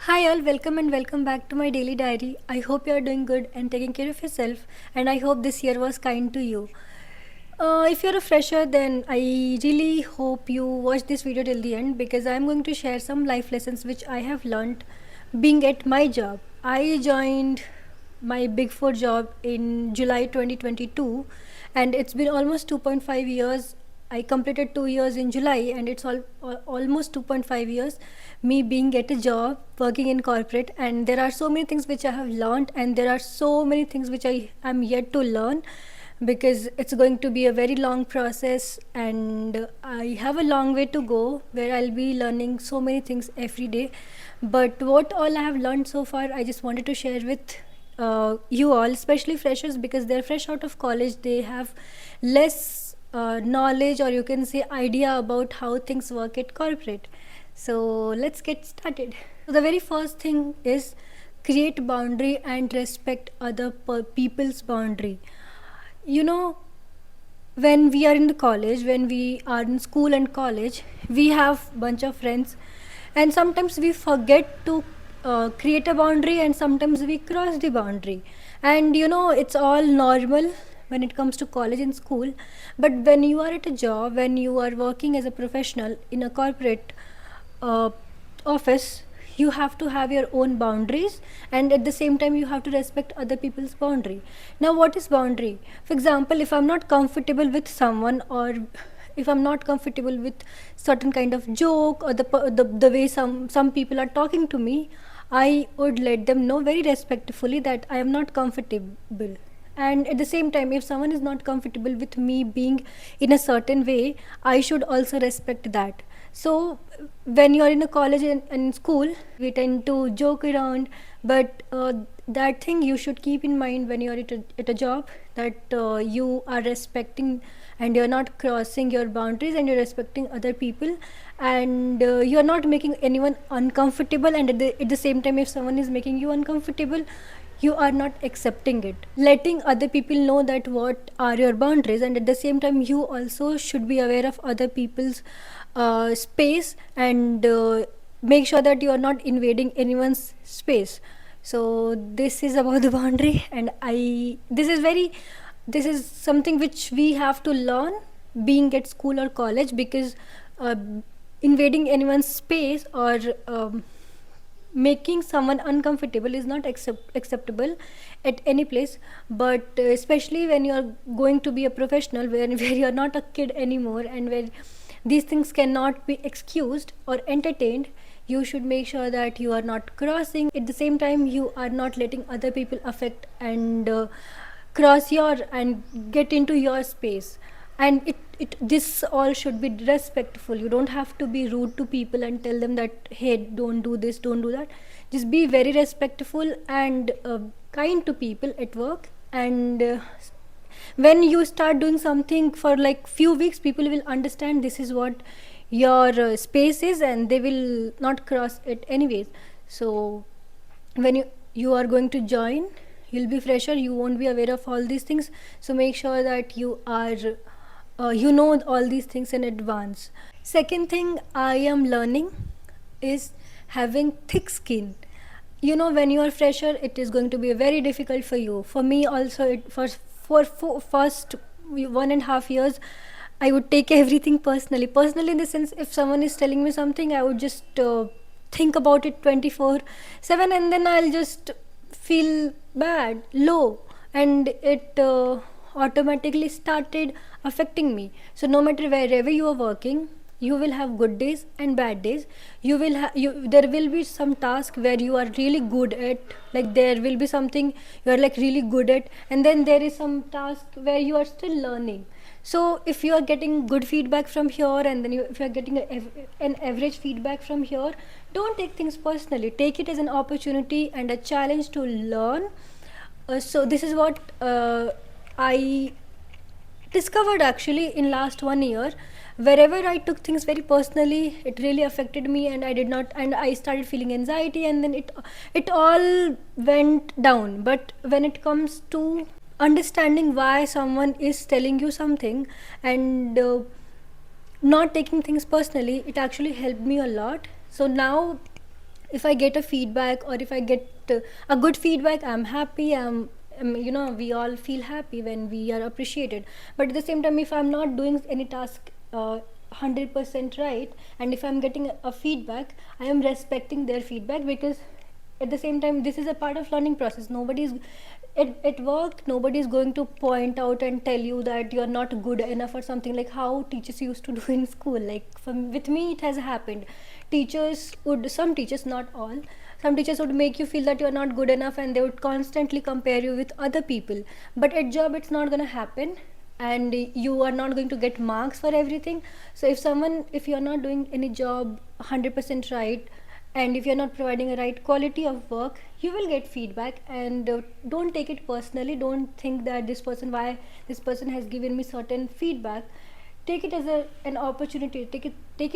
Hi all, welcome and welcome back to my daily diary. I hope you are doing good and taking care of yourself, and I hope this year was kind to you. If you're a fresher, then I really hope you watch this video till the end because I'm going to share some life lessons which I have learned being at my job. I joined my big 4 job in July 2022, and it's been almost 2.5 years. I completed 2 years in July, and it's almost 2.5 years me being at a job working in corporate. And there are so many things which I have learned, and there are so many things which I am yet to learn because it's going to be a very long process, and I have a long way to go where I'll be learning so many things every day. But what all I have learned so far, I just wanted to share with you all, especially freshers, because they're fresh out of college. They have less knowledge, or you can say idea, about how things work at corporate. So let's get started. So the very first thing is create boundary and respect other people's boundary. You know, when we are in the college, when we are in school and college, we have bunch of friends, and sometimes we forget to create a boundary, and sometimes we cross the boundary. And it's all normal when it comes to college and school. But when you are at a job, when you are working as a professional in a corporate uh, office, you have to have your own boundaries, and at the same time you have to respect other people's boundary. Now, what is boundary? For example, if I'm not comfortable with someone, or if I'm not comfortable with certain kind of joke, or the way some people are talking to me, I would let them know very respectfully that I am not comfortable. And at the same time, if someone is not comfortable with me being in a certain way, I should also respect that. So when you're in a college and school, we tend to joke around, but that thing you should keep in mind when you're at a job, that you are respecting and you're not crossing your boundaries, and you're respecting other people, and you're not making anyone uncomfortable. And at the same time, if someone is making you uncomfortable, you are not accepting it. Letting other people know that what are your boundaries, and at the same time you also should be aware of other people's space, and make sure that you are not invading anyone's space. So this is about the boundary, and this is something which we have to learn being at school or college, because uh, invading anyone's space, or making someone uncomfortable, is not acceptable at any place. But especially when you're going to be a professional, where you're not a kid anymore, and where these things cannot be excused or entertained, you should make sure that you are not crossing. At the same time, you are not letting other people affect and cross your and get into your space. And this all should be respectful. You don't have to be rude to people and tell them that, hey, don't do this, don't do that. Just be very respectful and kind to people at work. And when you start doing something for like few weeks, people will understand this is what your space is, and they will not cross it anyways. So when you are going to join, you'll be fresher, you won't be aware of all these things. So make sure that you are you know all these things in advance. Second thing I am learning is having thick skin. When you are fresher, it is going to be very difficult for you. For me also, for first 1.5 years, I would take everything personally in the sense, if someone is telling me something, I would just think about it 24/7, and then I'll just feel bad, low, and it automatically started affecting me. So no matter wherever you are working, you will have good days and bad days. There will be some task where you are really good at, like there will be something you are like really good at, and then there is some task where you are still learning. So if you are getting good feedback from here, and then if you are getting an average feedback from here, don't take things personally. Take it as an opportunity and a challenge to learn. So this is what I discovered actually in last 1 year. Wherever I took things very personally, it really affected me, and I started feeling anxiety, and then it all went down. But when it comes to understanding why someone is telling you something, and not taking things personally, it actually helped me a lot. So now if I get a feedback, or if I get a good feedback, I'm happy. We all feel happy when we are appreciated. But at the same time, if I'm not doing any task 100% right, and if I'm getting a feedback, I am respecting their feedback, because at the same time, this is a part of learning process. Nobody's at work, nobody is going to point out and tell you that you're not good enough or something, like how teachers used to do in school. Like with me, it has happened. Some teachers, not all, some teachers would make you feel that you're not good enough, and they would constantly compare you with other people. But at job, it's not going to happen, and you are not going to get marks for everything. So if you're not doing any job 100% right, and if you're not providing a right quality of work, you will get feedback. And don't take it personally. Don't think that why this person has given me certain feedback. Take it as an opportunity. Take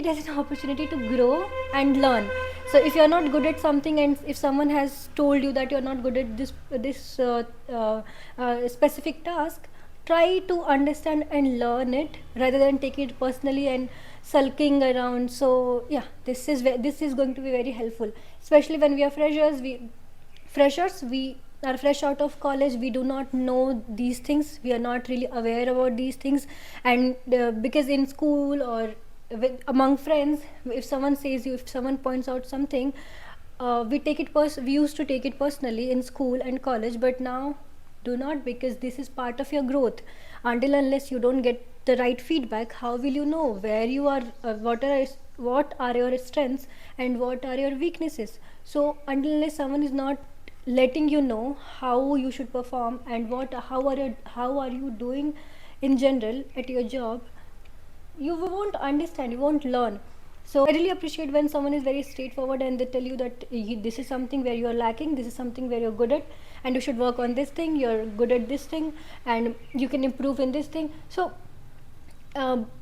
it as an opportunity to grow and learn. So if you're not good at something, and if someone has told you that you're not good at this specific task, try to understand and learn it, rather than take it personally and sulking around. So yeah, this is going to be very helpful, especially when we are freshers. We are fresh out of college. We do not know these things. We are not really aware about these things. And because in school, or among friends, if someone points out something, we used to take it personally in school and college. But now, do not, because this is part of your growth. Until unless you don't get the right feedback, how will you know where you are, what are your strengths and what are your weaknesses? So until unless someone is not letting you know how you should perform, and how are you doing in general at your job, you won't understand, you won't learn. So I really appreciate when someone is very straightforward, and they tell you that this is something where you're lacking, this is something where you're good at, and you should work on this thing. You're good at this thing, and you can improve in this thing. So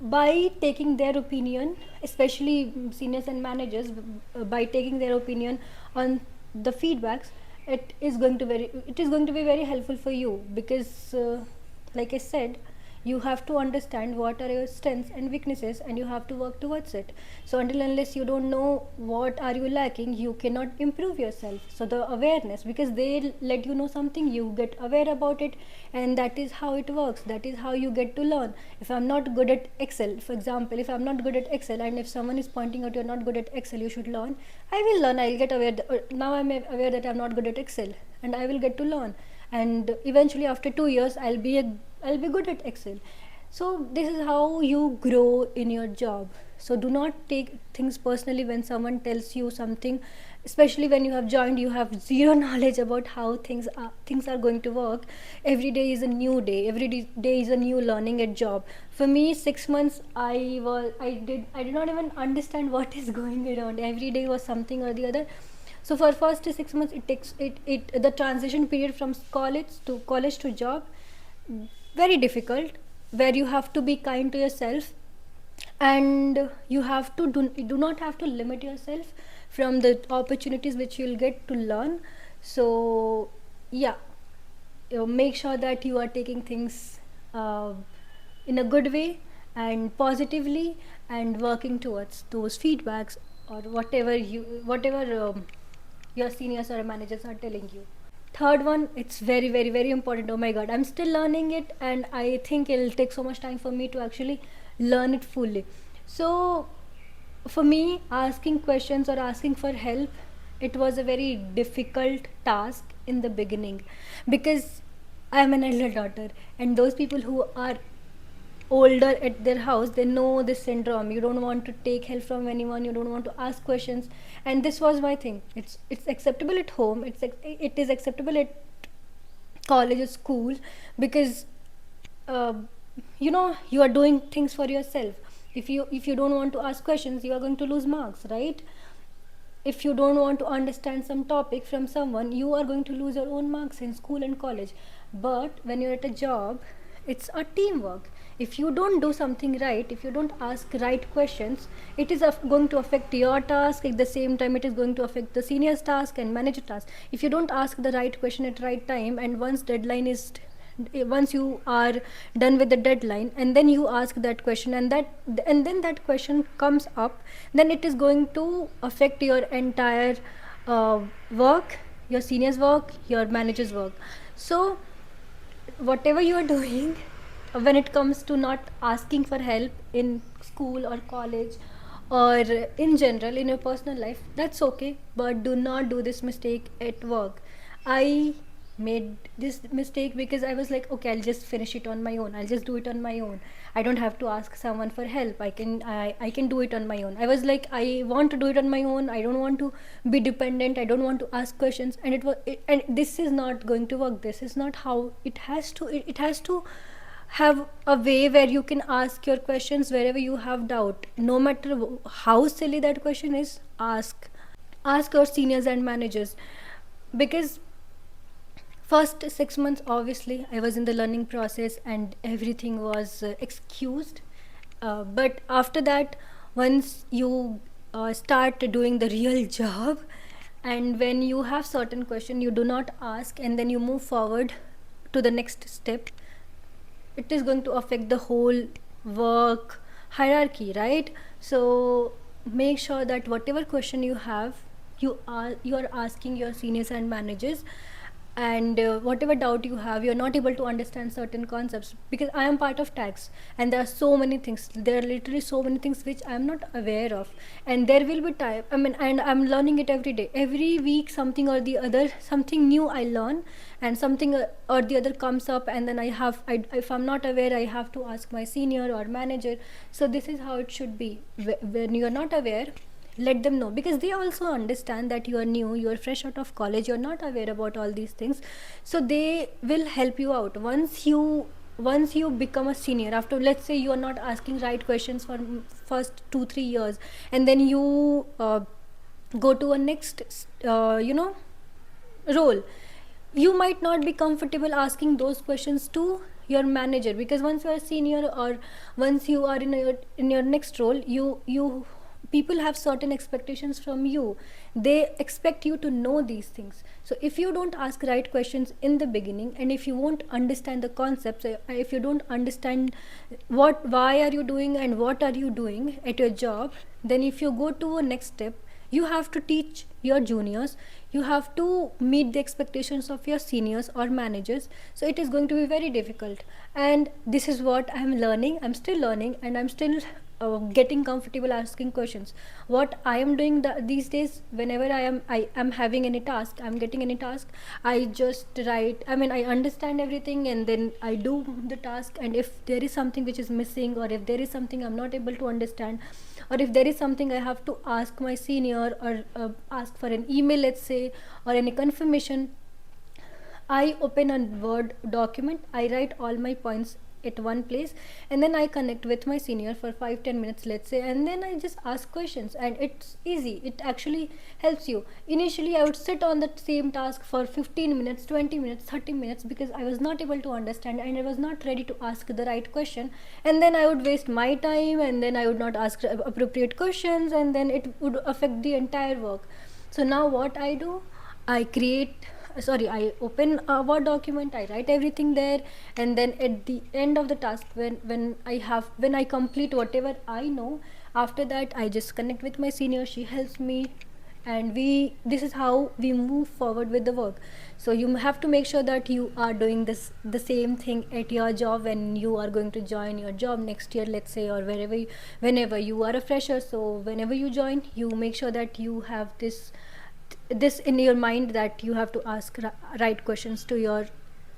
by taking their opinion, especially seniors and managers, by taking their opinion on the feedbacks, it is going to be very helpful for you, because like I said, you have to understand what are your strengths and weaknesses, and you have to work towards it. So until unless you don't know what are you lacking, you cannot improve yourself. So the awareness, because they let you know something, you get aware about it, and that is how it works. That is how you get to learn. If I'm not good at Excel, for example, if I'm not good at Excel, and if someone is pointing out you're not good at Excel, you should learn, I will learn. I'll get aware now I'm aware that I'm not good at Excel, and I will get to learn. And eventually, after 2 years, I'll be good at Excel. So this is how you grow in your job. So do not take things personally when someone tells you something, especially when you have joined. You have zero knowledge about how things are going to work. Every day is a new day. Day is a new learning at job. For me, 6 months, I did not even understand what is going around. Every day was something or the other. So for first 6 months, it takes the transition period from college to job, very difficult, where you have to be kind to yourself, and you have to do not have to limit yourself from the opportunities which you'll get to learn. So yeah, make sure that you are taking things in a good way and positively, and working towards those feedbacks, or whatever your seniors or managers are telling you. Third one, it's very, very, very important. Oh my god, I'm still learning it, and I think it'll take so much time for me to actually learn it fully. So for me, asking questions or asking for help, it was a very difficult task in the beginning, because I'm an elder daughter, and those people who are older at their house, they know this syndrome. You don't want to take help from anyone, you don't want to ask questions, and this was my thing. It's acceptable at home, it is acceptable at college or school, because you are doing things for yourself. If you don't want to ask questions, you are going to lose marks, right? If you don't want to understand some topic from someone, you are going to lose your own marks in school and college. But when you're at a job, it's a teamwork. If you don't do something right, if you don't ask right questions, it is going to affect your task. At the same time, it is going to affect the senior's task and manager task. If you don't ask the right question at right time, and once you are done with the deadline, and then you ask that question, and then that question comes up, then it is going to affect your entire work, your seniors work, your managers work. So whatever you are doing, when it comes to not asking for help in school or college or in general in your personal life, that's okay, but do not do this mistake at work. I made this mistake because I was like, okay, I'll just finish it on my own, I'll just do it on my own, I don't have to ask someone for help, I can do it on my own. I was like, I want to do it on my own, I don't want to be dependent, I don't want to ask questions, and and this is not going to work, this is not how it has to. It has to have a way where you can ask your questions wherever you have doubt, no matter how silly that question is. Ask your seniors and managers, because first 6 months obviously I was in the learning process and everything was excused, but after that, once you start doing the real job, and when you have certain question you do not ask and then you move forward to the next step, it is going to affect the whole work hierarchy, right? So make sure that whatever question you have, you are asking your seniors and managers, and whatever doubt you have, you're not able to understand certain concepts, because I am part of tax and there are so many things, there are literally so many things which I am not aware of, and there will be time, I mean, and I'm learning it every day, every week, something or the other, something new I learn, and something or the other comes up, and then if I'm not aware, I have to ask my senior or manager. So this is how it should be. When you're not aware, let them know, because they also understand that you are new, you are fresh out of college, you're not aware about all these things, so they will help you out. Once you become a senior, after, let's say, you are not asking right questions for first 2-3 years, and then you go to a next role, you might not be comfortable asking those questions to your manager, because once you are a senior, or once you are in your next role, you people have certain expectations from you. They expect you to know these things. So if you don't ask right questions in the beginning, and if you won't understand the concepts, if you don't understand why are you doing and what are you doing at your job, then if you go to a next step, you have to teach your juniors, you have to meet the expectations of your seniors or managers, so it is going to be very difficult. And this is what I'm learning, I'm still learning, and I'm still getting comfortable asking questions. What I am doing these days, whenever I am having any task, I'm getting any task, I just write, I mean, I understand everything, and then I do the task, and if there is something which is missing, or if there is something I'm not able to understand, or if there is something I have to ask my senior, or ask for an email, let's say, or any confirmation, I open a Word document, I write all my points at one place, and then I connect with my senior for 5-10 minutes, let's say, and then I just ask questions, and it's easy. It actually helps you. Initially, I would sit on the same task for 15 minutes, 20 minutes, 30 minutes, because I was not able to understand and I was not ready to ask the right question, and then I would waste my time, and then I would not ask appropriate questions, and then it would affect the entire work. So now what I do, I open a Word document, I write everything there, and then at the end of the task, when I complete whatever I know, after that I just connect with my senior, she helps me, and this is how we move forward with the work. So you have to make sure that you are doing the same thing at your job when you are going to join your job next year, let's say, or whenever you are a fresher. So whenever you join, you make sure that you have this in your mind, that you have to ask right questions to your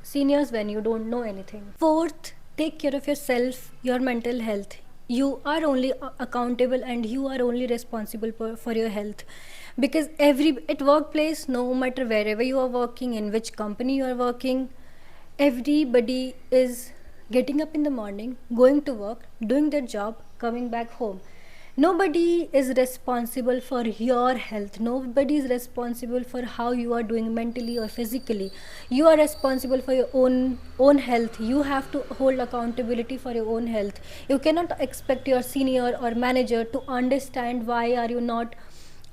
seniors when you don't know anything. Fourth, take care of yourself, your mental health. You are only accountable, and you are only responsible for your health, because at workplace, no matter wherever you are working, in which company you are working, everybody is getting up in the morning, going to work, doing their job, coming back home. Nobody is responsible for your health, nobody is responsible for how you are doing mentally or physically. You are responsible for your own health. You have to hold accountability for your own health. You cannot expect your senior or manager to understand why are you not,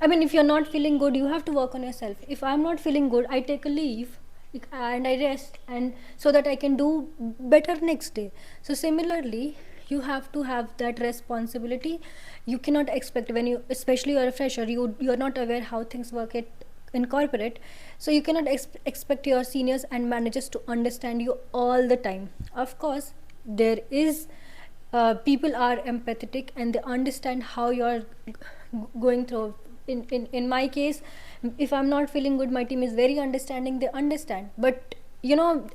I mean, if you're not feeling good, you have to work on yourself. If I'm not feeling good, I take a leave and I rest, and so that I can do better next day. So similarly, you have to have that responsibility. You cannot expect, when you, especially you're a fresher, you're not aware how things work in corporate, so you cannot expect your seniors and managers to understand you all the time. Of course, there is people are empathetic and they understand how you're going through. In my case, if I'm not feeling good, my team is very understanding, they understand. But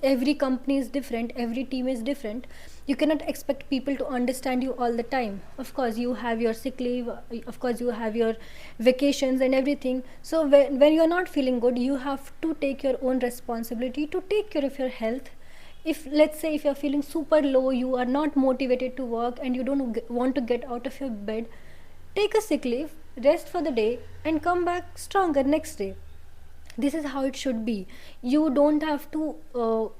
every company is different, every team is different. You cannot expect people to understand you all the time. Of course, you have your sick leave, of course you have your vacations and everything. So when you're not feeling good, you have to take your own responsibility to take care of your health. If, let's say, if you're feeling super low, you are not motivated to work and you don't want to get out of your bed, take a sick leave, rest for the day, and come back stronger next day. This is how it should be. You don't have to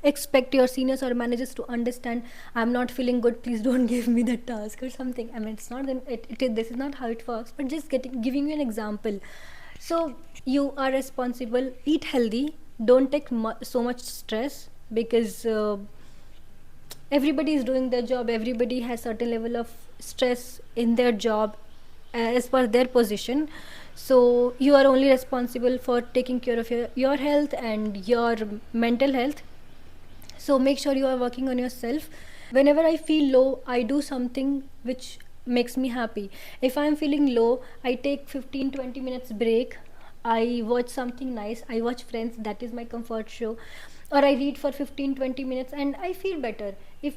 expect your seniors or managers to understand, I'm not feeling good, please don't give me the task or something. I mean, it's not this is not how it works, but just giving you an example. So you are responsible, eat healthy, don't take so much stress, because everybody is doing their job, everybody has certain level of stress in their job as per their position. So you are only responsible for taking care of your health and your mental health. So make sure you are working on yourself. Whenever I feel low, I do something which makes me happy. If I'm feeling low, I take 15-20 minutes break, I watch something nice, I watch Friends, that is my comfort show, or I read for 15-20 minutes and I feel better. If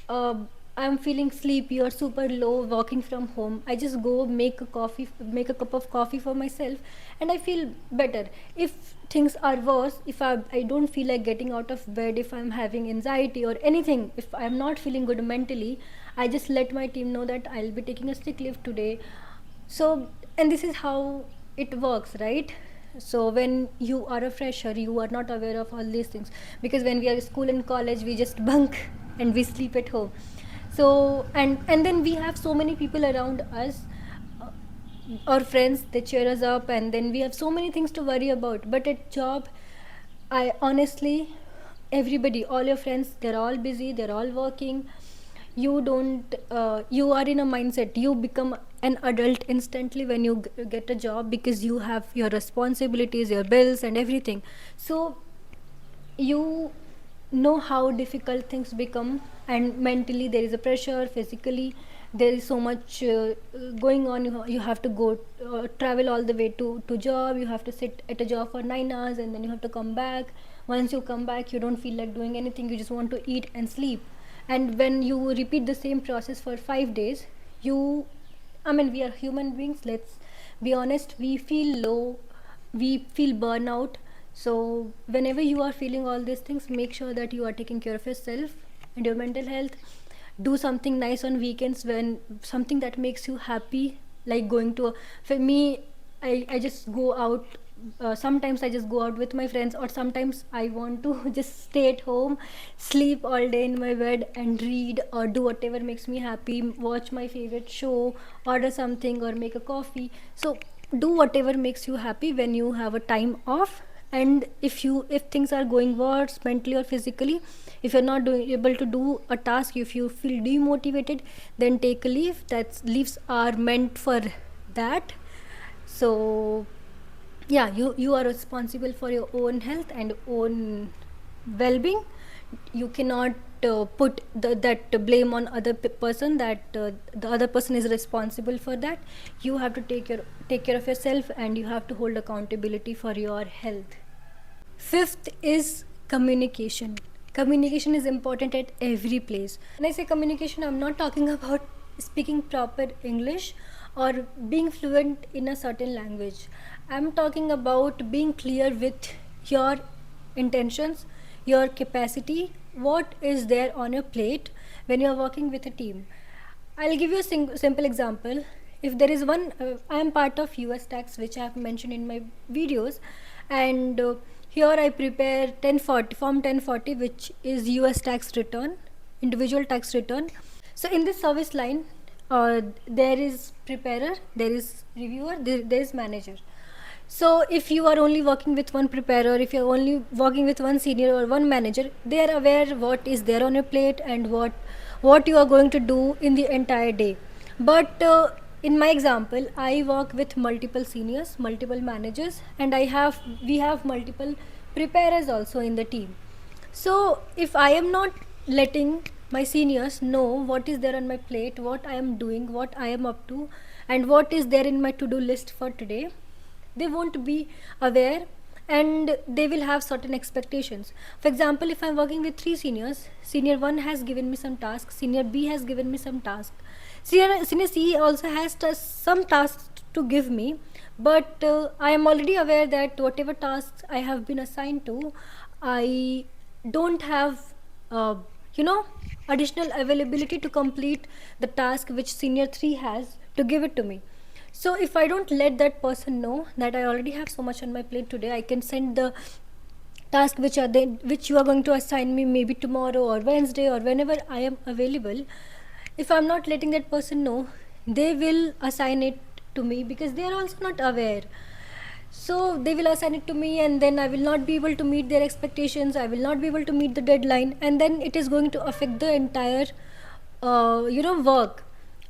uh, I'm feeling sleepy or super low walking from home, I just go make a cup of coffee for myself, and I feel better. If things are worse, if I don't feel like getting out of bed, if I'm having anxiety or anything, if I'm not feeling good mentally, I just let my team know that I'll be taking a sick leave today. So, and this is how it works, right? So when you are a fresher, you are not aware of all these things, because when we are in school and college, we just bunk and we sleep at home. So and then we have so many people around us, uh, our friends, they cheer us up, and then we have so many things to worry about. But at job, I honestly, everybody, all your friends, they're all busy, they're all working. You don't you are in a mindset, you become an adult instantly when you get a job, because you have your responsibilities, your bills and everything. So you know how difficult things become, and mentally there is a pressure, physically there is so much going on. You have to go travel all the way to job, you have to sit at a job for 9 hours, and then you have to come back. Once you come back, you don't feel like doing anything, you just want to eat and sleep. And when you repeat the same process for 5 days, you I mean, we are human beings, let's be honest, we feel low, we feel burnout. So whenever you are feeling all these things, make sure that you are taking care of yourself and your mental health. Do something nice on weekends, when something that makes you happy, like going to for me, I just go out. Sometimes I just go out with my friends, or sometimes I want to just stay at home, sleep all day in my bed and read or do whatever makes me happy, watch my favorite show, order something or make a coffee. So do whatever makes you happy when you have a time off. And if things are going worse mentally or physically, if you're not able to do a task, if you feel demotivated, then take a leave. That leaves are meant for that. So yeah, you are responsible for your own health and own well-being. You cannot put that blame on other person, that the other person is responsible for that. You have to take care of yourself, and you have to hold accountability for your health. Fifth is communication. Communication is important at every place. When I say communication, I'm not talking about speaking proper English or being fluent in a certain language. I'm talking about being clear with your intentions, your capacity, what is there on your plate when you are working with a team. I'll give you a simple example. If there is one, I am part of US tax, which I have mentioned in my videos, and here I prepare 1040 form 1040, which is US tax return, individual tax return. So in this service line, there is preparer, there is reviewer, there is manager. So if you are only working with one preparer, if you are only working with one senior or one manager, they are aware what is there on your plate and what you are going to do in the entire day. But in my example, I work with multiple seniors, multiple managers, and we have multiple preparers also in the team. So if I am not letting my seniors know what is there on my plate, what I am doing, what I am up to, and what is there in my to do list for today, they won't be aware, and they will have certain expectations. For example, if I'm working with three seniors, senior 1 has given me some tasks, senior B has given me some tasks, senior C also has some tasks to give me, but I am already aware that whatever tasks I have been assigned to, I don't have uh, you know additional availability to complete the task which senior 3 has to give it to me. So if I don't let that person know that I already have so much on my plate today, I can send the task which you are going to assign me maybe tomorrow or Wednesday or whenever I am available. If I'm not letting that person know, they will assign it to me because they are also not aware. So they will assign it to me, and then I will not be able to meet their expectations, I will not be able to meet the deadline, and then it is going to affect the entire work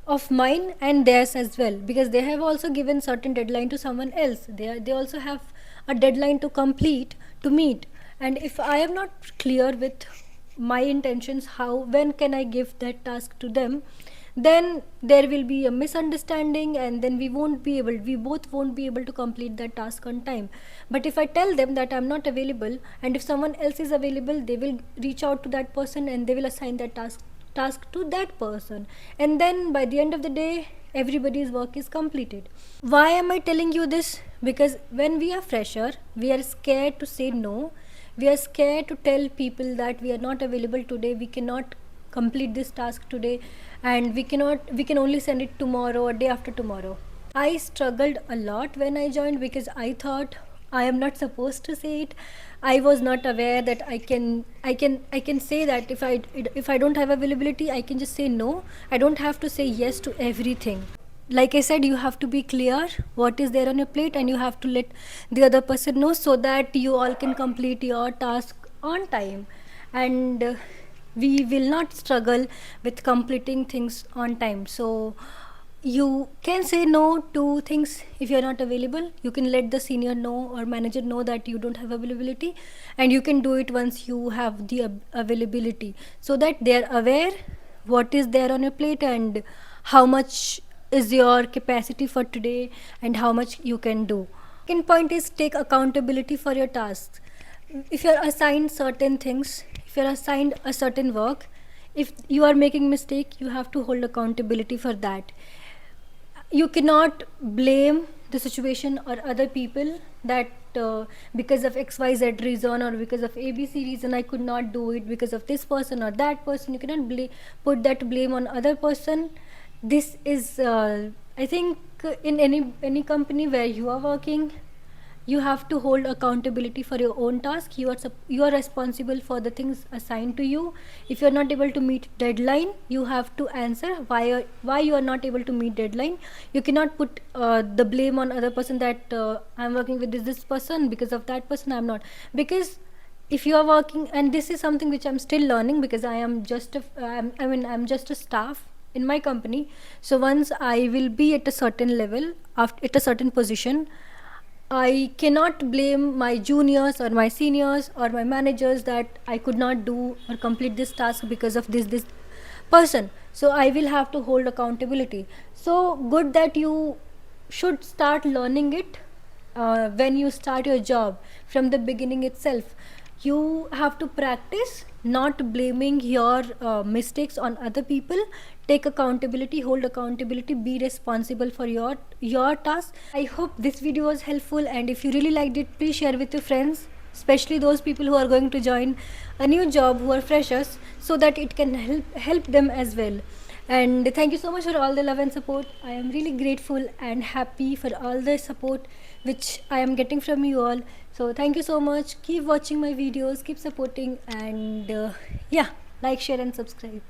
of mine and theirs as well, because they have also given certain deadline to someone else. They also have a deadline to complete, to meet, and if I am not clear with my intentions, how when can I give that task to them, then there will be a misunderstanding, and then we both won't be able to complete that task on time. But if I tell them that I'm not available, and if someone else is available, they will reach out to that person and they will assign that task to that person, and then by the end of the day everybody's work is completed. Why am I telling you this? Because when we are fresher, we are scared to say no, we are scared to tell people that we are not available today, we cannot complete this task today, and we can only send it tomorrow or day after tomorrow. I struggled a lot when I joined because I thought I am not supposed to say it. I was not aware that I can say that if I don't have availability, I can just say no. I don't have to say yes to everything. Like I said, you have to be clear what is there on your plate, and you have to let the other person know so that you all can complete your task on time, and we will not struggle with completing things on time. So you can say no to things if you're not available. You can let the senior know or manager know that you don't have availability, and you can do it once you have the availability, so that they're aware what is there on your plate and how much is your capacity for today and how much you can do. Second point is take accountability for your tasks. If you're assigned certain things, if you're assigned a certain work, if you are making mistake, you have to hold accountability for that. You cannot blame the situation or other people that because of XYZ reason or because of ABC reason I could not do it because of this person or that person. You cannot put that blame on other person. This is I think in any company where you are working, you have to hold accountability for your own task. You are responsible for the things assigned to you. If you are not able to meet deadline, you have to answer why you are not able to meet deadline. You cannot put the blame on other person that I'm working with this person, because of that person I'm not. Because if you are working, and this is something which I'm still learning, because I am just I'm just a staff in my company. So once I will be at a certain level, at a certain position, I cannot blame my juniors or my seniors or my managers that I could not do or complete this task because of this person. So I will have to hold accountability. So good that you should start learning it when you start your job from the beginning itself. You have to practice not blaming your mistakes on other people. Take accountability, hold accountability, be responsible for your task. I hope this video was helpful, and if you really liked it, please share with your friends, especially those people who are going to join a new job, who are freshers, so that it can help them as well. And thank you so much for all the love and support. I am really grateful and happy for all the support which I am getting from you all. So thank you so much. Keep watching my videos, keep supporting, and yeah, like, share and subscribe.